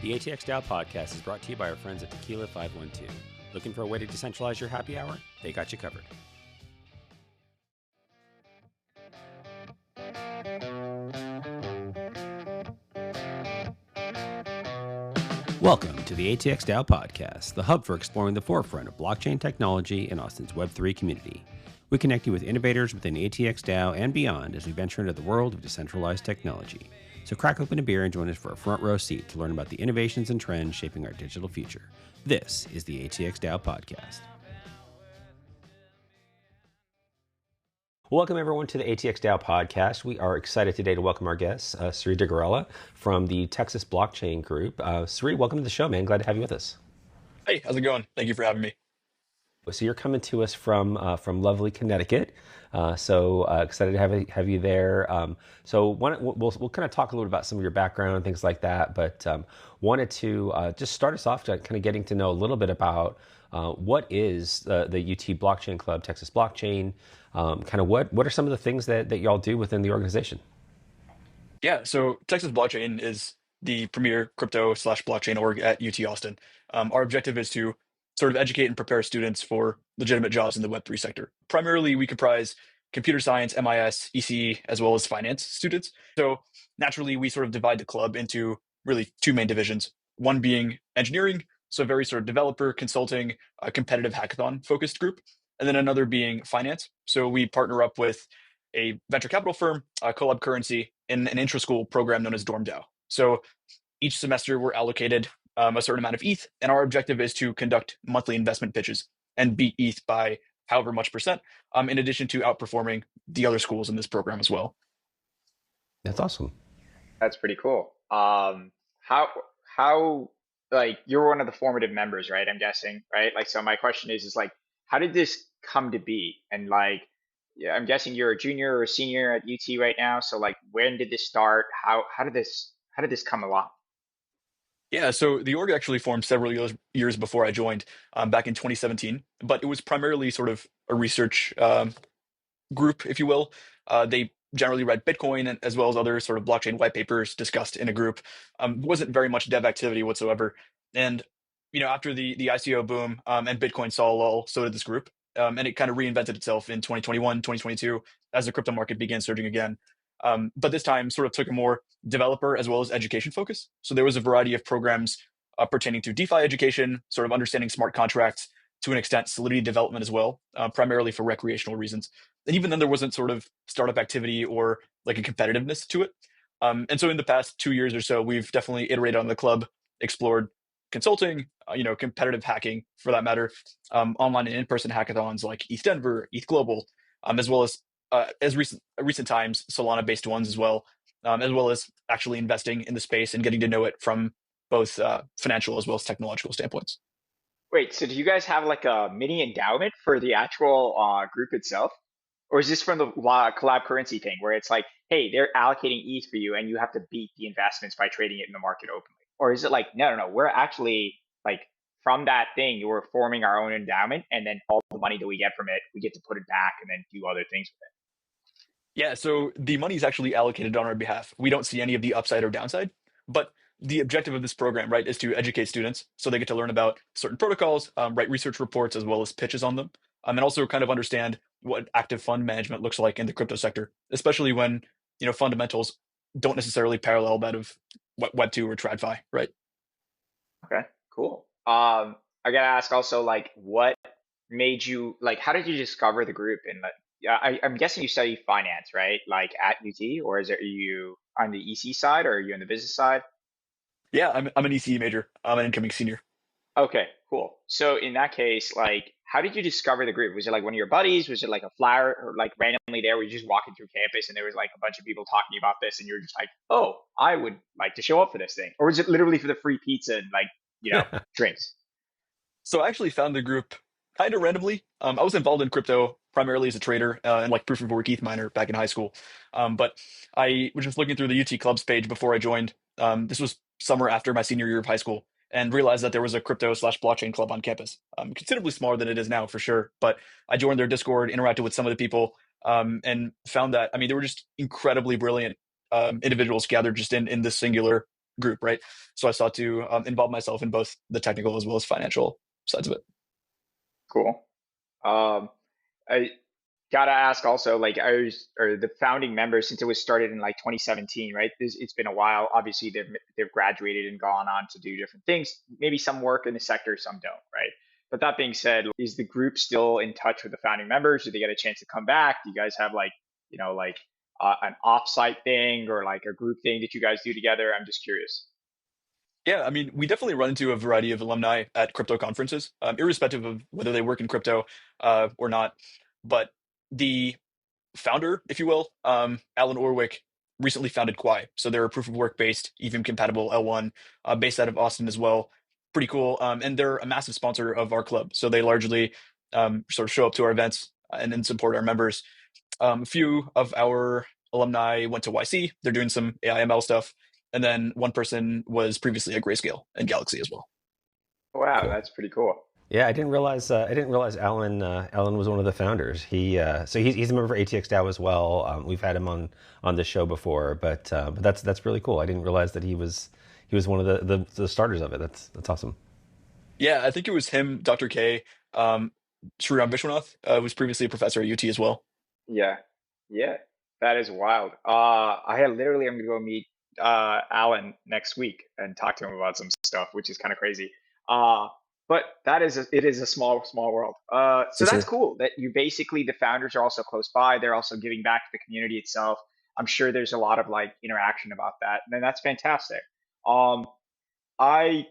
The ATX DAO Podcast is brought to you by our friends at Tequila 512. Looking for a way to decentralize your happy hour? They got you covered. Welcome to the ATX DAO Podcast, the hub for exploring the forefront of blockchain technology in Austin's Web3 community. We connect you with innovators within ATX DAO and beyond as we venture into the world of decentralized technology. So crack open a beer and join us for a front row seat to learn about the innovations and trends shaping our digital future. This is the ATX DAO Podcast. Welcome, everyone, to the ATX DAO Podcast. We are excited today to welcome our guest, Sree Duggirala from the Texas Blockchain Group. Sree, welcome to the show, man. Glad to have you with us. Hey, how's it going? Thank you for having me. So you're coming to us from lovely Connecticut. So excited to have you there. So we'll kind of talk a little bit about some of your background and things like that. But wanted to just start us off to kind of getting to know a little bit about what is the UT Blockchain Club, Texas Blockchain. Kind of what are some of the things that y'all do within the organization? Yeah, so Texas Blockchain is the premier crypto/blockchain org at UT Austin. Our objective is to sort of educate and prepare students for legitimate jobs in the Web3 sector. Primarily, we comprise computer science, MIS, ECE, as well as finance students. So naturally, we sort of divide the club into really two main divisions. One being engineering, so very sort of developer, consulting, competitive hackathon focused group. And then another being finance. So we partner up with a venture capital firm, Collab Currency, in an intra-school program known as Dorm DAO. So each semester we're allocated a certain amount of ETH, and our objective is to conduct monthly investment pitches and beat ETH by however much percent, in addition to outperforming the other schools in this program as well. That's awesome. That's pretty cool. How like you're one of the formative members, right? I'm guessing, right? Like, so my question is like, how did this come to be? And like, yeah, I'm guessing you're a junior or a senior at UT right now. So like, when did this start? How did this come along? Yeah, so the org actually formed several years before I joined, back in 2017, but it was primarily sort of a research group, if you will. They generally read Bitcoin as well as other sort of blockchain white papers discussed in a group. Wasn't very much dev activity whatsoever. And after the ICO boom and Bitcoin saw a lull, so did this group. And it kind of reinvented itself in 2021, 2022 as the crypto market began surging again. But this time sort of took a more developer as well as education focus. So there was a variety of programs pertaining to DeFi education, sort of understanding smart contracts, to an extent Solidity development as well, primarily for recreational reasons. And even then there wasn't sort of startup activity or like a competitiveness to it. And so in the past 2 years or so, we've definitely iterated on the club, explored consulting, competitive hacking for that matter, online and in-person hackathons like ETH Denver, ETH Global, as well as recent times, Solana-based ones as well as actually investing in the space and getting to know it from both financial as well as technological standpoints. Wait, so do you guys have like a mini endowment for the actual group itself? Or is this from the collab currency thing where it's like, hey, they're allocating ETH for you and you have to beat the investments by trading it in the market openly? Or is it like, no, we're actually like from that thing, we're forming our own endowment and then all the money that we get from it, we get to put it back and then do other things with it? Yeah, so the money is actually allocated on our behalf. We don't see any of the upside or downside, but the objective of this program, right, is to educate students so they get to learn about certain protocols, write research reports as well as pitches on them, and also kind of understand what active fund management looks like in the crypto sector, especially when fundamentals don't necessarily parallel that of Web2 or TradFi, right? Okay, cool. I gotta ask also, like, what made you like? How did you discover the group? And like, yeah, I'm guessing you study finance, right? Like at UT, or are you on the EC side, or are you on the business side? Yeah, I'm an ECE major. I'm an incoming senior. Okay, cool. So in that case, like, how did you discover the group? Was it like one of your buddies? Was it like a flyer or like randomly there? Were you just walking through campus and there was like a bunch of people talking about this and you're just like, oh, I would like to show up for this thing? Or was it literally for the free pizza and like, drinks? So I actually found the group kind of randomly. I was involved in crypto primarily as a trader and like proof of work ETH miner back in high school. But I was just looking through the UT clubs page before I joined. This was summer after my senior year of high school, and realized that there was a crypto/blockchain club on campus, considerably smaller than it is now for sure. But I joined their Discord, interacted with some of the people, and found that, I mean, they were just incredibly brilliant individuals gathered just in this singular group, right? So I sought to involve myself in both the technical as well as financial sides of it. Cool. Um, I gotta ask also, like, or the founding members, since it was started in like 2017, right? It's been a while. Obviously, they've graduated and gone on to do different things. Maybe some work in the sector, some don't, right? But that being said, is the group still in touch with the founding members? Do they get a chance to come back? Do you guys have like, like an offsite thing or like a group thing that you guys do together? I'm just curious. Yeah, I mean, we definitely run into a variety of alumni at crypto conferences, irrespective of whether they work in crypto or not. But the founder, if you will, Alan Orwick, recently founded Quai. So they're a proof of work based, EVM compatible L1, based out of Austin as well. Pretty cool. And they're a massive sponsor of our club. So they largely sort of show up to our events and then support our members. A few of our alumni went to YC. They're doing some AIML stuff. And then one person was previously at Grayscale and Galaxy as well. Wow, Cool. that's pretty cool. Yeah, I didn't realize. I didn't realize Alan was one of the founders. He's a member for ATX DAO as well. We've had him on the show before, but that's really cool. I didn't realize that he was one of the starters of it. That's awesome. Yeah, I think it was him, Dr. K, Sree Vishwanath, was previously a professor at UT as well. Yeah, yeah, that is wild. I'm gonna go meet Alan next week and talk to him about some stuff, which is kind of crazy. Uh, but it is a small world. So This that's is cool that you basically the founders are also close by. They're also giving back to the community itself. I'm sure there's a lot of like interaction about that, and that's fantastic. Um, I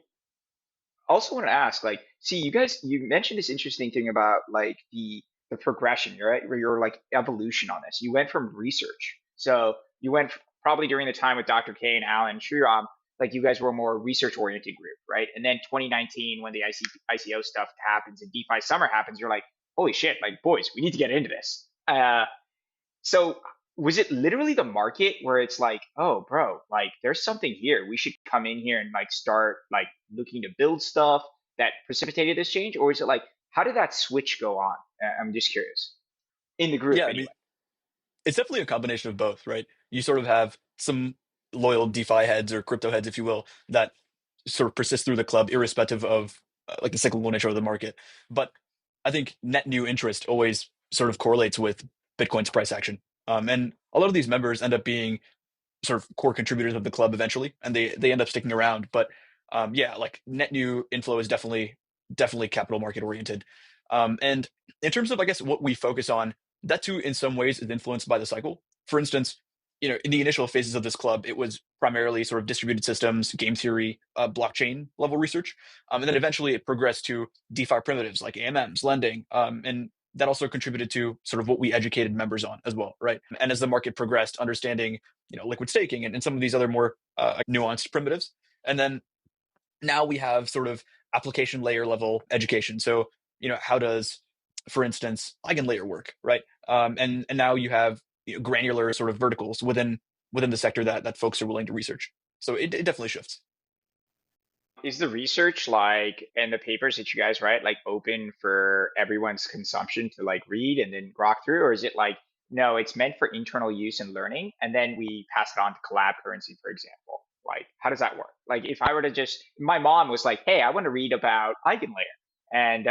also want to ask, like, see, you mentioned this interesting thing about like the progression, right? Where you're like evolution on this. You went from research, so you went probably during the time with Dr. K and Alan Sriram, like you guys were a more research oriented group, right? And then 2019, when the ICO stuff happens and DeFi summer happens, you're like, holy shit, like boys, we need to get into this. So was it literally the market where it's like, oh, bro, like there's something here. We should come in here and like start like looking to build stuff that precipitated this change? Or is it like, how did that switch go on? I'm just curious. In the group, Yeah, I anyway. mean, it's definitely a combination of both, right? You sort of have some loyal DeFi heads or crypto heads, if you will, that sort of persist through the club, irrespective of like the cyclical nature of the market. But I think net new interest always sort of correlates with Bitcoin's price action. And a lot of these members end up being sort of core contributors of the club eventually, and they end up sticking around. But yeah, like net new inflow is definitely capital market oriented. And in terms of I guess what we focus on, that too in some ways is influenced by the cycle. For instance, in the initial phases of this club, it was primarily sort of distributed systems, game theory, blockchain level research, and then eventually it progressed to DeFi primitives like AMMs, lending, and that also contributed to sort of what we educated members on as well, right? And as the market progressed, understanding liquid staking and some of these other more nuanced primitives, and then now we have sort of application layer level education. So how does, for instance, eigenlayer work, right? And now you have granular sort of verticals within the sector that folks are willing to research. So it definitely shifts. Is the research like and the papers that you guys write like open for everyone's consumption to like read and then grok through, or is it like no, it's meant for internal use and learning, and then we pass it on to Collab Currency, for example? Like, how does that work? Like, if I were to just, my mom was like, "Hey, I want to read about Eigenlayer," and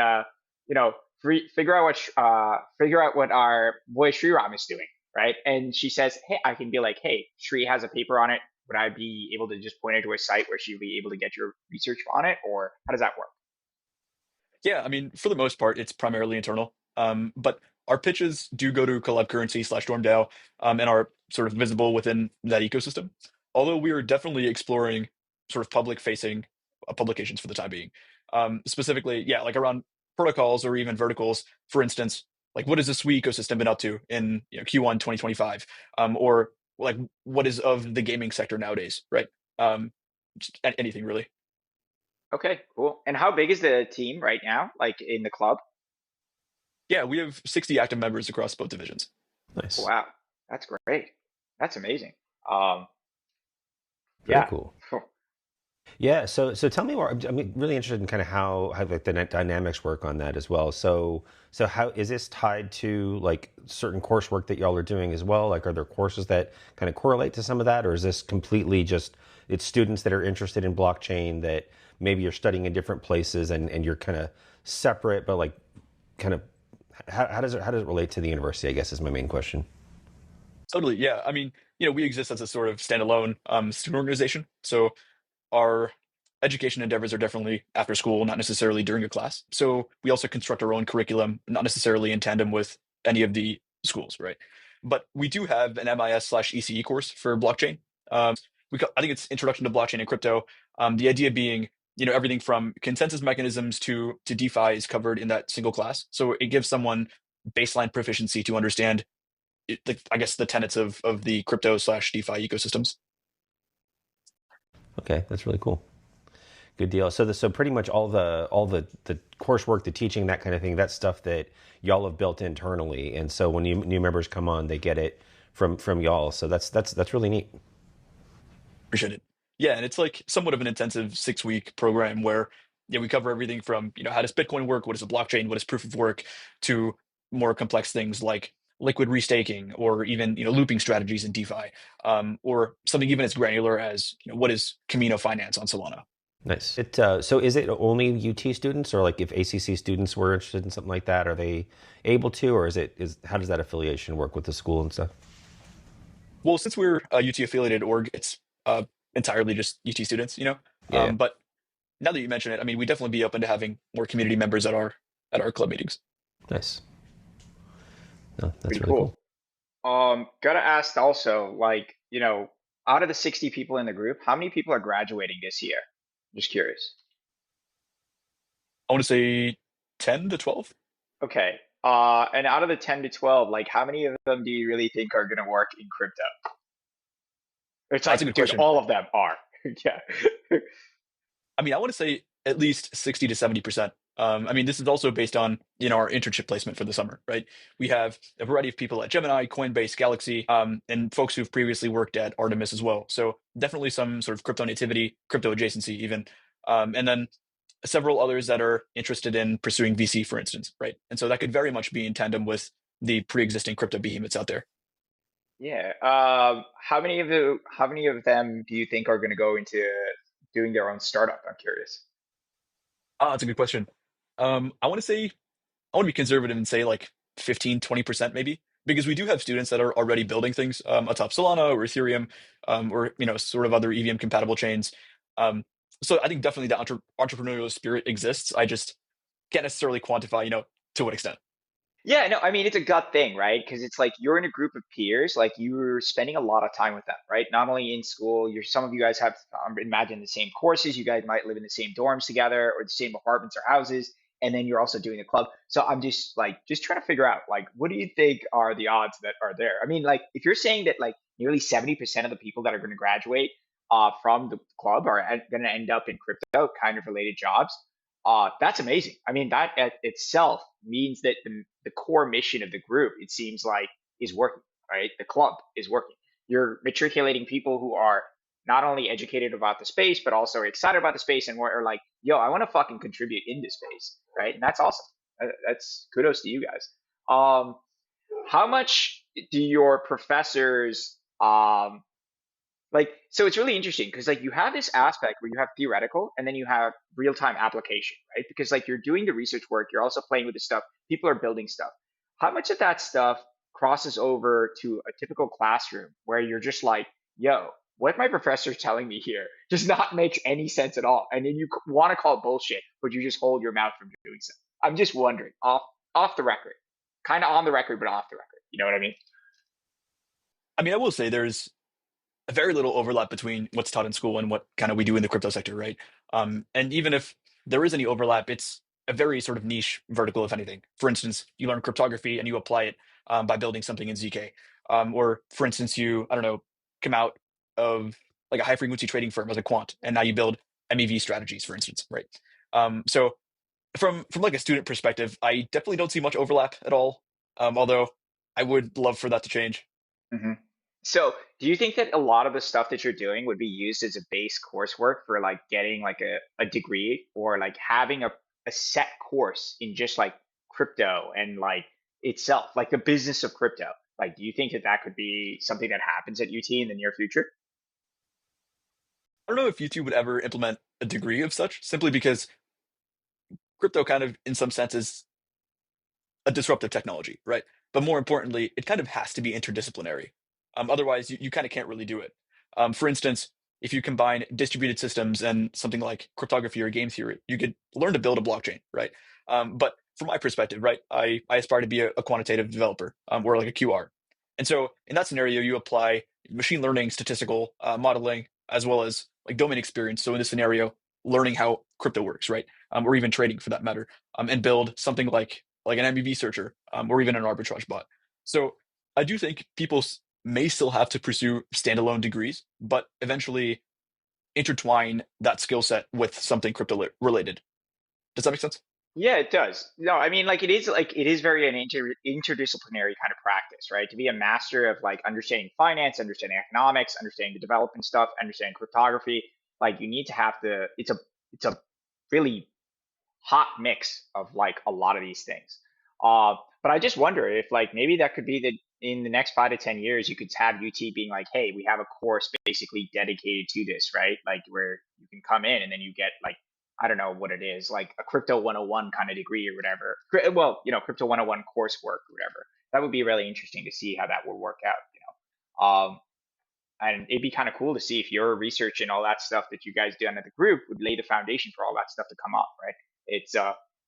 figure out what our boy Sriram is doing, right? And she says, "Hey," I can be like, "Hey, Sri has a paper on it. Would I be able to just point her to a site where she'd be able to get your research on it, or how does that work?" Yeah, I mean, for the most part, it's primarily internal. But our pitches do go to Collab Currency / Storm DAO, and are sort of visible within that ecosystem. Although we are definitely exploring sort of public facing publications for the time being. Specifically, yeah, like around protocols or even verticals. For instance, like what has the Sui ecosystem been up to in Q1 2025? Or like what is of the gaming sector nowadays, right? Just anything really. Okay, cool. And how big is the team right now, like in the club? Yeah, we have 60 active members across both divisions. nice. Wow, that's great. That's amazing. Um, Very yeah. cool. Yeah, so tell me more. I'm really interested in kind of how like the net dynamics work on that as well. So how is this tied to like certain coursework that y'all are doing as well? Like, are there courses that kind of correlate to some of that, or is this completely just it's students that are interested in blockchain that maybe you're studying in different places and you're kind of separate, but like kind of how does it relate to the university, I guess is my main question. Totally. Yeah. I mean, we exist as a sort of standalone student organization. So our education endeavors are definitely after school, not necessarily during a class. So we also construct our own curriculum, not necessarily in tandem with any of the schools, right? But we do have an MIS/ECE course for blockchain. I think it's Introduction to Blockchain and Crypto. The idea being, everything from consensus mechanisms to DeFi is covered in that single class. So it gives someone baseline proficiency to understand, I guess, the tenets of the crypto/DeFi ecosystems. Okay, that's really cool. Good deal. So pretty much all the coursework, the teaching, that kind of thing, that's stuff that y'all have built internally, and so when new members come on, they get it from y'all. So that's really neat. Appreciate it. Yeah, and it's like somewhat of an intensive 6-week program where we cover everything from how does Bitcoin work, what is a blockchain, what is proof of work, to more complex things like liquid restaking or even looping strategies in DeFi, or something even as granular as what is Camino finance on Solana. Nice. So is it only UT students, or like if ACC students were interested in something like that, are they able to, or how does that affiliation work with the school and stuff? Well, since we're a UT affiliated org, it's entirely just UT students, Yeah. But now that you mention it, I mean, we'd definitely be open to having more community members at our club meetings. Nice. No, that's Pretty really cool. Gotta ask also, like, out of the 60 people in the group, how many people are graduating this year? Just curious. I want to say 10 to 12. Okay. And out of the 10 to 12, like, how many of them do you really think are gonna work in crypto? It's That's a like, good dude, question. all of them are. Yeah. I mean, I want to say at least 60 to 70%. I mean, this is also based on our internship placement for the summer, right? We have a variety of people at Gemini, Coinbase, Galaxy, and folks who've previously worked at Artemis as well. So definitely some sort of crypto nativity, crypto adjacency even, and then several others that are interested in pursuing VC, for instance, right? And so that could very much be in tandem with the pre-existing crypto behemoths out there. Yeah. How many of them do you think are gonna go into doing their own startup? I'm curious. That's a good question. I want to say I want to be conservative and say like 15, 20% maybe, because we do have students that are already building things atop Solana or Ethereum, or sort of other EVM compatible chains. Um, so I think definitely the entrepreneurial spirit exists. I just can't necessarily quantify, to what extent. Yeah, no, I mean it's a gut thing, right? Because it's like you're in a group of peers, like you're spending a lot of time with them, right? Not only in school, some of you guys have imagine the same courses, you guys might live in the same dorms together or the same apartments or houses, and then you're also doing the club. So I'm just trying to figure out like what do you think are the odds that are there? I mean, like if you're saying that like nearly 70% of the people that are going to graduate from the club are going to end up in crypto kind of related jobs, that's amazing. I mean, that at itself means that the core mission of the group, it seems like, is working, right? The club is working. You're matriculating people who are not only educated about the space, but also excited about the space and are like, yo, I want to fucking contribute in this space, right? And that's awesome. That's kudos to you guys. Um, how much do your professors like, so it's really interesting because like you have this aspect where you have theoretical and then you have real-time application, right? Because like you're doing the research work, you're also playing with the stuff, people are building stuff. How much of that stuff crosses over to a typical classroom where you're just like, yo, what my professor's telling me here does not make any sense at all. And then you want to call it bullshit, but you just hold your mouth from doing so. I'm just wondering, off the record, kind of on the record, but off the record. You know what I mean? I mean, I will say there's very little overlap between what's taught in school and what kind of we do in the crypto sector, right? And even if there is any overlap, it's a very sort of niche vertical, if anything. For instance, you learn cryptography and you apply it by building something in ZK. Or for instance, I don't know, come out of like a high frequency trading firm as a quant, and now you build MEV strategies, for instance, right? So from like a student perspective, I definitely don't see much overlap at all. Although I would love for that to change. Hmm. So, do you think that a lot of the stuff that you're doing would be used as a base coursework for like getting like a degree or like having a set course in just like crypto and like itself, like the business of crypto? Like, do you think that that could be something that happens at UT in the near future? I don't know if YouTube would ever implement a degree of such, simply because crypto kind of, in some senses, a disruptive technology, right? But more importantly, it kind of has to be interdisciplinary. Otherwise, you kind of can't really do it. For instance, if you combine distributed systems and something like cryptography or game theory, you could learn to build a blockchain, right? But from my perspective, right, I aspire to be a quantitative developer, or like a QR. And so in that scenario, you apply machine learning, statistical modeling, as well as like domain experience. So in this scenario, learning how crypto works, right? Or even trading for that matter, and build something like an MBV searcher, or even an arbitrage bot. So I do think people may still have to pursue standalone degrees, but eventually intertwine that skill set with something crypto related. Does that make sense? Yeah, it does. No, I mean, like it is very an interdisciplinary kind of practice, right? To be a master of like understanding finance, understanding economics, understanding the development stuff, understanding cryptography, like you need to have the it's a really hot mix of like a lot of these things. But I just wonder if like maybe that could be the in the next 5 to 10 years you could have UT being like, hey, we have a course basically dedicated to this, right? Like where you can come in and then you get like I don't know what it is, like a crypto 101 kind of degree or whatever. Well, crypto 101 coursework or whatever. That would be really interesting to see how that would work out. And it'd be kind of cool to see if your research and all that stuff that you guys done at the group would lay the foundation for all that stuff to come up, right? It's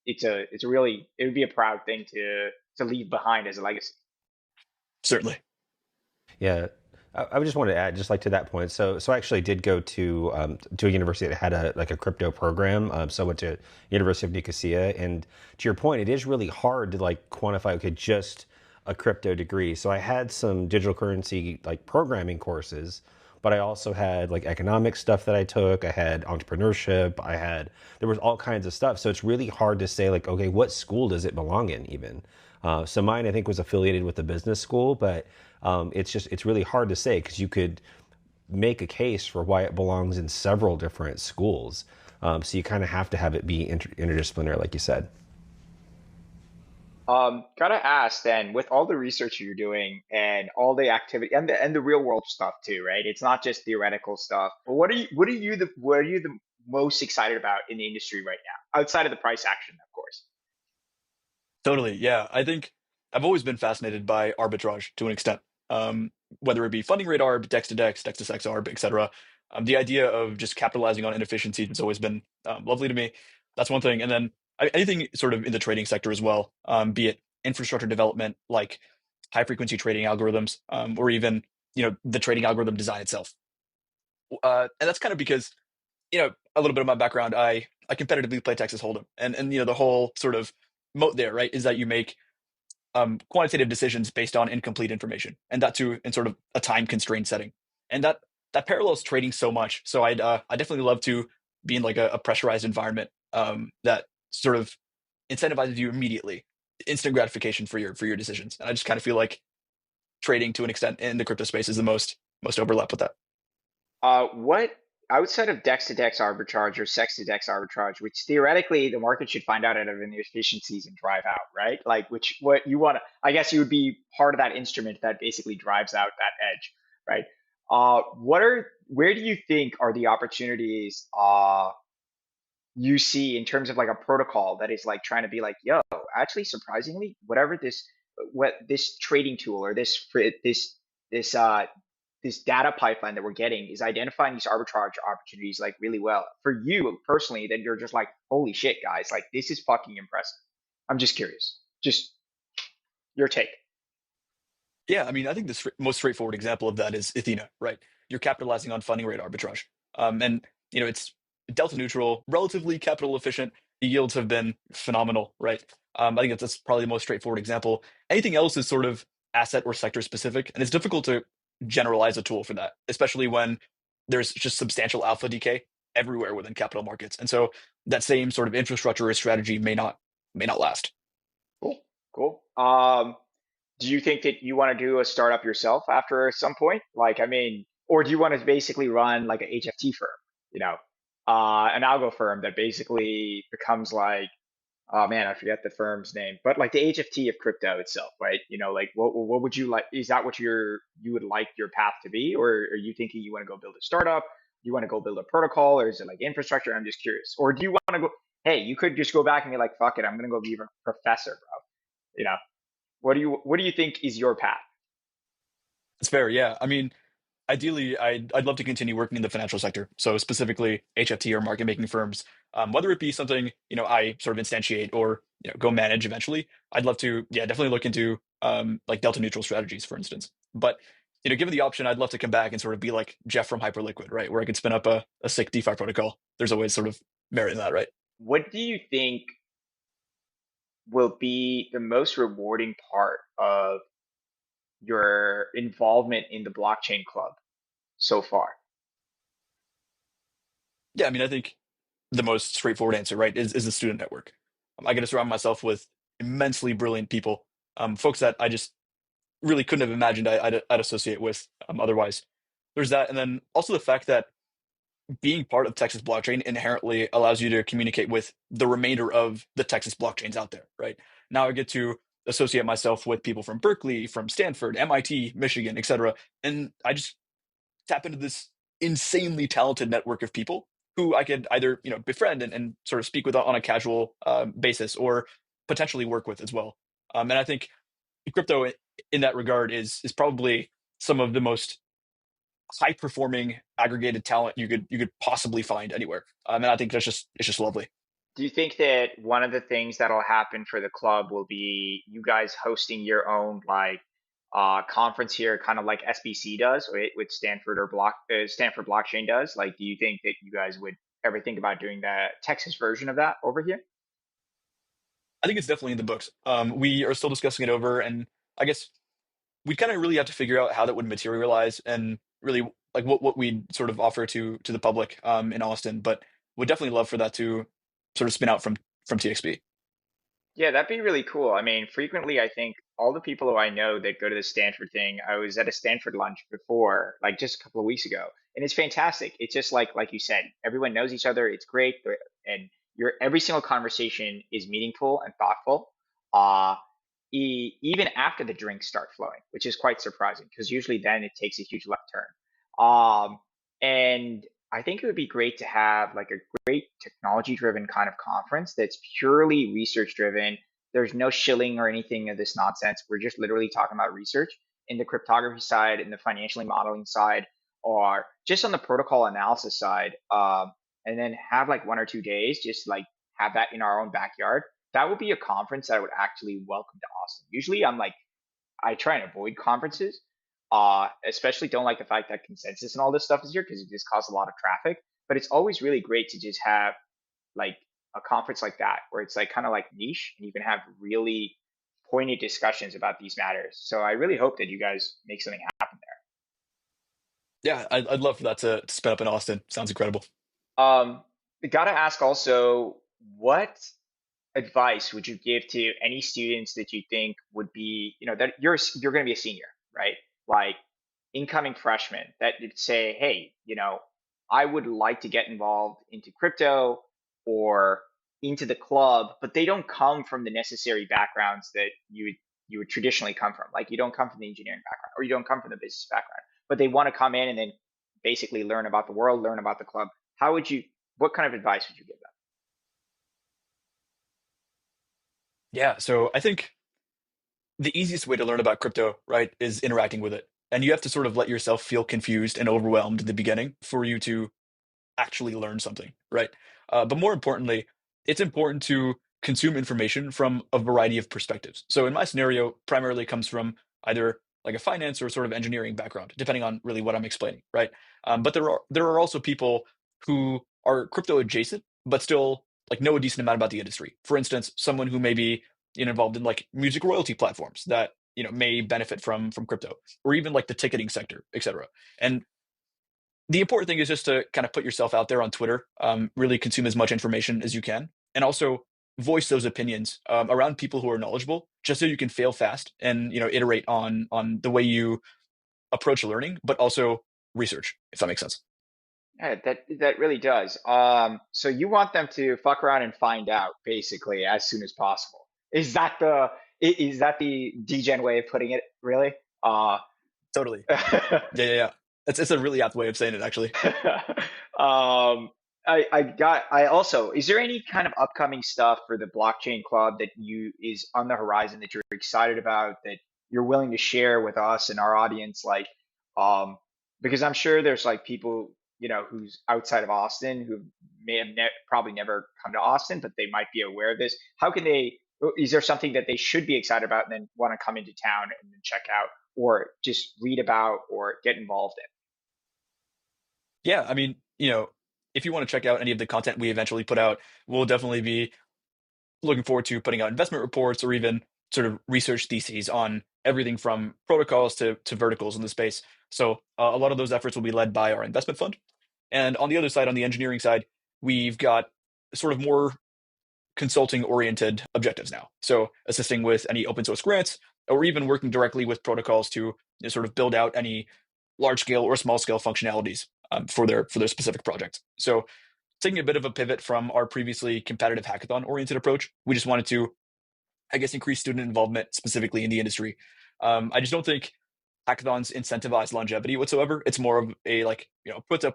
it's a really it would be a proud thing to leave behind as a legacy. Certainly. Yeah, I would just want to add, just like to that point. So I actually did go to a university that had a crypto program. So I went to University of Nicosia, and to your point, it is really hard to like quantify. Okay, just a crypto degree. So I had some digital currency like programming courses, but I also had like economic stuff that I took. I had entrepreneurship. There was all kinds of stuff. So it's really hard to say like, okay, what school does it belong in even? So mine, I think, was affiliated with the business school, but it's really hard to say because you could make a case for why it belongs in several different schools. So you kind of have to have it be interdisciplinary, like you said. Gotta ask then, with all the research you're doing and all the activity and the real world stuff too, right? It's not just theoretical stuff. But what are you the most excited about in the industry right now, outside of the price action, of course? Totally. Yeah. I think I've always been fascinated by arbitrage to an extent, whether it be funding rate arb, dex to dex, dex to sex arb, etc. The idea of just capitalizing on inefficiencies has always been lovely to me. That's one thing. And then anything sort of in the trading sector as well, be it infrastructure development, like high frequency trading algorithms, or even the trading algorithm design itself. And that's kind of because a little bit of my background, I competitively play Texas Hold'em, and the whole sort of moat there, right, is that you make quantitative decisions based on incomplete information, and that too in sort of a time constrained setting, and that parallels trading so much. So I definitely love to be in like a pressurized environment that sort of incentivizes you immediately, instant gratification for your decisions, and I just kind of feel like trading to an extent in the crypto space is the most overlap with that. What outside of dex to dex arbitrage or sex to dex arbitrage, which theoretically the market should find out of inefficiencies and drive out, right? Like which what you want to, I guess you would be part of that instrument that basically drives out that edge, right? Where do you think are the opportunities you see in terms of like a protocol that is like trying to be like, yo, actually surprisingly, what this trading tool or this this data pipeline that we're getting is identifying these arbitrage opportunities like really well for you personally, that you're just like, holy shit, guys, like this is fucking impressive. I'm just curious. Just your take. Yeah, I mean, I think the most straightforward example of that is Athena, right? You're capitalizing on funding rate arbitrage. And it's delta neutral, relatively capital efficient. The yields have been phenomenal, right? I think that's probably the most straightforward example. Anything else is sort of asset or sector specific, and it's difficult to generalize a tool for that, especially when there's just substantial alpha decay everywhere within capital markets. And so that same sort of infrastructure or strategy may not last. Cool. Cool. Do you think that you want to do a startup yourself after some point? Like, I mean, or do you want to basically run like an HFT firm, you know, an algo firm that basically becomes like, oh man, I forget the firm's name, but like the HFT of crypto itself, right? Like what would you like? Is that what you would like your path to be, or are you thinking you want to go build a startup? you want to go build a protocol, or is it like infrastructure? I'm just curious. Or do you want to go? Hey, you could just go back and be like, fuck it, I'm gonna go be a professor, bro. You know, what do you think is your path? It's fair. Yeah. I mean, ideally, I'd love to continue working in the financial sector. So specifically HFT or market making firms, whether it be something, I sort of instantiate or, go manage eventually. I'd love to, yeah, definitely look into like delta neutral strategies, for instance. But, given the option, I'd love to come back and sort of be like Jeff from Hyperliquid, right? Where I could spin up a sick DeFi protocol. There's always sort of merit in that, right? What do you think will be the most rewarding part of your involvement in the blockchain club so far? Yeah, I mean, I think the most straightforward answer, right, is the student network. I get to surround myself with immensely brilliant people, folks that I just really couldn't have imagined I'd associate with otherwise. There's that, and then also the fact that being part of Texas blockchain inherently allows you to communicate with the remainder of the Texas blockchains out there, right? Now I get to associate myself with people from Berkeley, from Stanford, MIT, Michigan, etc., and I just tap into this insanely talented network of people who I could either befriend and sort of speak with on a casual basis or potentially work with as well. And I think crypto in that regard is probably some of the most high performing aggregated talent you could possibly find anywhere. And I think it's just lovely. Do you think that one of the things that'll happen for the club will be you guys hosting your own like conference here, kind of like SBC does, right, with Stanford or Stanford Blockchain does? Like, do you think that you guys would ever think about doing the Texas version of that over here? I think it's definitely in the books. We are still discussing it over, and I guess we kind of really have to figure out how that would materialize and really like what we'd sort of offer to the public in Austin. But would definitely love for that to sort of spin out from TXP. Yeah, that'd be really cool. I mean, frequently, I think all the people who I know that go to the Stanford thing, I was at a Stanford lunch before, like just a couple of weeks ago, and it's fantastic. It's just like you said, everyone knows each other. It's great, and your every single conversation is meaningful and thoughtful. Uh, even after the drinks start flowing, which is quite surprising because usually then it takes a huge left turn. And I think it would be great to have like a great technology driven kind of conference that's purely research driven. There's no shilling or anything of this nonsense. We're just literally talking about research in the cryptography side, in the financially modeling side, or just on the protocol analysis side. And then have like 1 or 2 days, just like have that in our own backyard. That would be a conference that I would actually welcome to Austin. Usually I try and avoid conferences. Especially don't like the fact that consensus and all this stuff is here because it just causes a lot of traffic. But it's always really great to just have like a conference like that where it's like kind of like niche and you can have really pointed discussions about these matters. So I really hope that you guys make something happen Yeah, I'd love for that to spin up in Austin. Sounds incredible. there. Gotta ask also, what advice would you give to any students that you think would be, that you're going to be a senior, right? Like incoming freshmen that would say, hey, I would like to get involved into crypto or into the club, but they don't come from the necessary backgrounds that you would traditionally come from. Like you don't come from the engineering background or you don't come from the business background, but they want to come in and then basically learn about the world, learn about the club. What kind of advice would you give them? Yeah, so I think the easiest way to learn about crypto, right, is interacting with it. And you have to sort of let yourself feel confused and overwhelmed in the beginning for you to actually learn something, right? But more importantly, it's important to consume information from a variety of perspectives. So in my scenario, primarily comes from either like a finance or sort of engineering background, depending on really what I'm explaining, right? But there are also people who are crypto adjacent, but still like know a decent amount about the industry. For instance, someone who may be involved in like music royalty platforms that may benefit from crypto, or even like the ticketing sector, etc. And the important thing is just to kind of put yourself out there on Twitter, really consume as much information as you can, and also voice those opinions around people who are knowledgeable, just so you can fail fast and iterate on the way you approach learning, but also research, if that makes sense. Yeah, that really does. So you want them to fuck around and find out basically as soon as possible. Is that the degen way of putting it, really? Totally. Yeah, yeah, yeah. It's a really apt way of saying it, actually. I also, is there any kind of upcoming stuff for the blockchain club that you is on the horizon that you're excited about that you're willing to share with us and our audience? Like, um, because I'm sure there's like people, who's outside of Austin who may have probably never come to Austin, but they might be aware of this. How can they, is there something that they should be excited about and then want to come into town and then check out or just read about or get involved in? Yeah, I mean, if you want to check out any of the content we eventually put out, we'll definitely be looking forward to putting out investment reports or even sort of research theses on everything from protocols to verticals in the space. So a lot of those efforts will be led by our investment fund. And on the other side, on the engineering side, we've got sort of more consulting oriented objectives now. So assisting with any open source grants or even working directly with protocols to sort of build out any large scale or small scale functionalities for their specific projects. So taking a bit of a pivot from our previously competitive hackathon oriented approach, we just wanted to, I guess, increase student involvement specifically in the industry. I just don't think hackathons incentivize longevity whatsoever. It's more of a like, put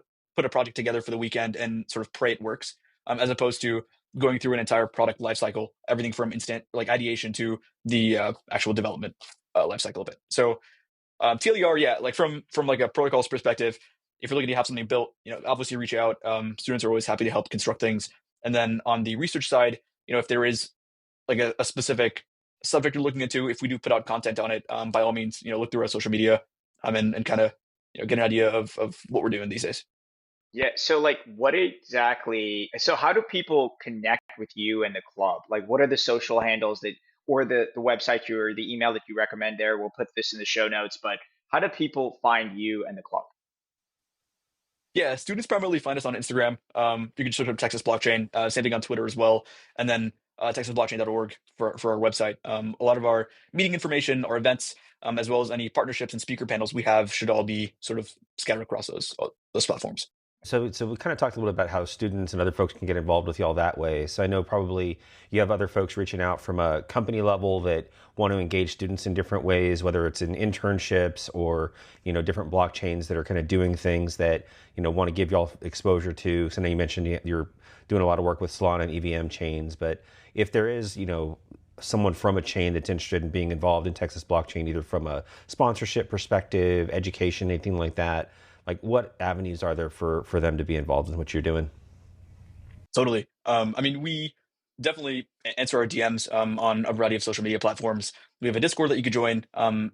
a project together for the weekend and sort of pray it works, as opposed to going through an entire product lifecycle, everything from instant like ideation to the actual development lifecycle of it. So TLER, yeah, like from like a protocols perspective, if you're looking to have something built, obviously reach out. Students are always happy to help construct things. And then on the research side, if there is like a specific subject you're looking into, if we do put out content on it, by all means, look through our social media, and kind of get an idea of what we're doing these days. Yeah, so like what exactly, so how do people connect with you and the club? Like what are the social handles that or the website you or the email that you recommend there? We'll put this in the show notes, but how do people find you and the club? Yeah, students primarily find us on Instagram. You can search up Texas Blockchain, same thing on Twitter as well, and then texasblockchain.org for our website. A lot of our meeting information, our events, as well as any partnerships and speaker panels we have should all be sort of scattered across those platforms. So we kind of talked a little bit about how students and other folks can get involved with you all that way. So I know probably you have other folks reaching out from a company level that want to engage students in different ways, whether it's in internships or, different blockchains that are kind of doing things that, want to give y'all exposure to. So I know you mentioned you're doing a lot of work with Solana and EVM chains, but if there is, someone from a chain that's interested in being involved in Texas blockchain, either from a sponsorship perspective, education, anything like that, like what avenues are there for them to be involved in what you're doing? Totally. I mean, we definitely answer our DMs on a variety of social media platforms. We have a Discord that you could join, and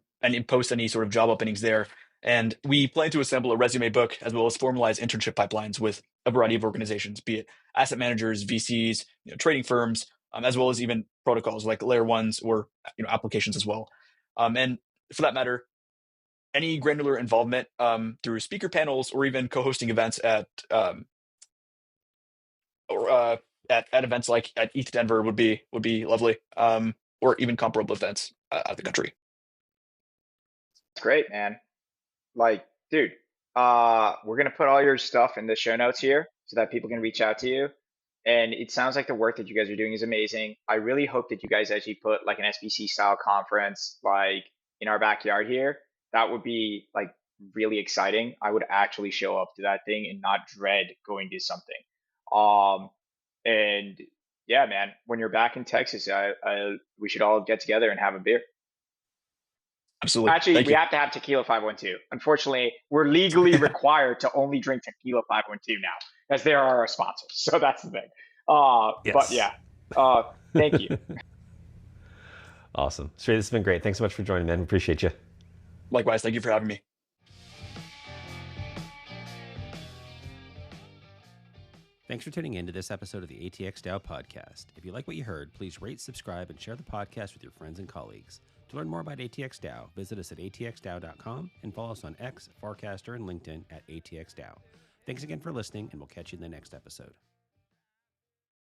post any sort of job openings there. And we plan to assemble a resume book as well as formalize internship pipelines with a variety of organizations, be it asset managers, VCs, trading firms, as well as even protocols like layer ones or applications as well. And for that matter, any granular involvement through speaker panels or even co-hosting events at events like at ETH Denver would be lovely, or even comparable events out of the country. That's great, man. Like, dude, we're gonna put all your stuff in the show notes here so that people can reach out to you. And it sounds like the work that you guys are doing is amazing. I really hope that you guys actually put like an SBC style conference like in our backyard here. That would be like really exciting. I would actually show up to that thing and not dread going to something. Um, and yeah, man, when you're back in Texas, we should all get together and have a beer. Absolutely. Actually, Thank we you. have to have tequila 512. Unfortunately, we're legally required to only drink tequila 512 now, as they are our sponsors. So that's the thing. But Yes. yeah, thank you. Awesome. Sree, this has been great. Thanks so much for joining, man. We appreciate you. Likewise. Thank you for having me. Thanks for tuning in to this episode of the ATX DAO Podcast. If you like what you heard, please rate, subscribe, and share the podcast with your friends and colleagues. To learn more about ATX DAO, visit us at atxdao.com and follow us on X, Farcaster, and LinkedIn at ATX DAO. Thanks again for listening, and we'll catch you in the next episode.